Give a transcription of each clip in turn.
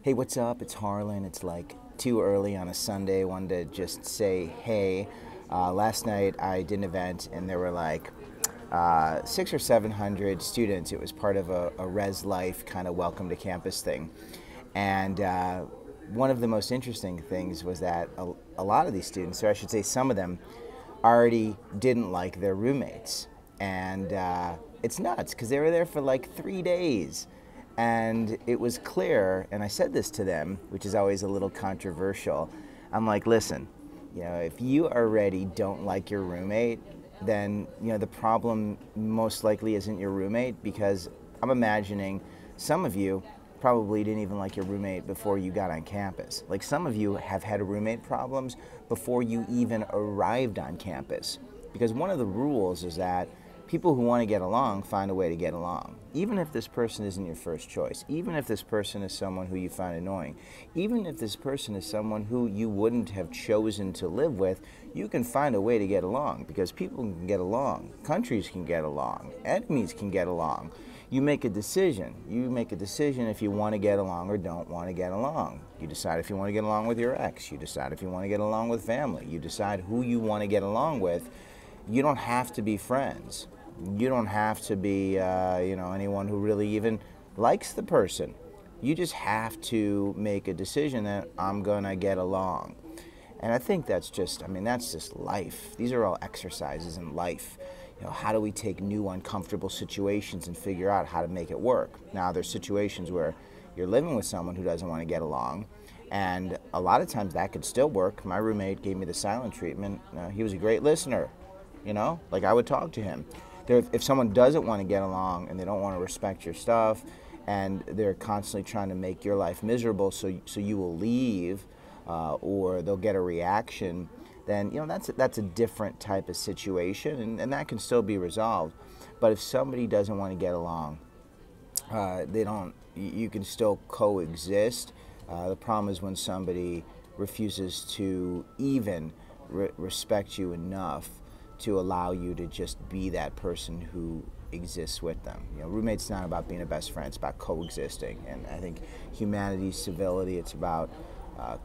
Hey, what's up? It's Harlan. It's like too early on a Sunday. Wanted to just say, hey. Last night I did an event and there were like 600 or 700 students. It was part of a Res Life kind of welcome to campus thing. And one of the most interesting things was that a lot of these students, or I should say some of them, already didn't like their roommates. And it's nuts because they were there for like 3 days. And it was clear, and I said this to them, which is always a little controversial. I'm like, listen, if you already don't like your roommate, then the problem most likely isn't your roommate, because I'm imagining some of you probably didn't even like your roommate before you got on campus. Like, some of you have had roommate problems before you even arrived on campus. Because one of the rules is that people who want to get along find a way to get along. Even if this person isn't your first choice, even if this person is someone who you find annoying, even if this person is someone who you wouldn't have chosen to live with, you can find a way to get along, because people can get along, countries can get along, enemies can get along. You make a decision. You make a decision if you want to get along or don't want to get along. You decide if you want to get along with your ex. You decide if you want to get along with family. You decide who you want to get along with. You don't have to be friends. You don't have to be, anyone who really even likes the person. You just have to make a decision that I'm gonna get along. And I think that's just life. These are all exercises in life. How do we take new uncomfortable situations and figure out how to make it work? Now, there's situations where you're living with someone who doesn't want to get along, and a lot of times that could still work. My roommate gave me the silent treatment. He was a great listener. Like, I would talk to him. If someone doesn't want to get along and they don't want to respect your stuff, and they're constantly trying to make your life miserable so you will leave, or they'll get a reaction, then that's a different type of situation, and that can still be resolved. But if somebody doesn't want to get along, you can still coexist. The problem is when somebody refuses to even respect you enough to allow you to just be that person who exists with them. Roommate's not about being a best friend, it's about coexisting. And I think humanity's civility, it's about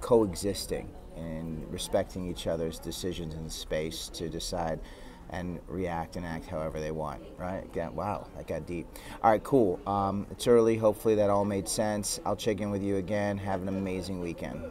coexisting and respecting each other's decisions in space to decide and react and act however they want, right? Wow, that got deep. All right, cool. It's early. Hopefully that all made sense. I'll check in with you again. Have an amazing weekend.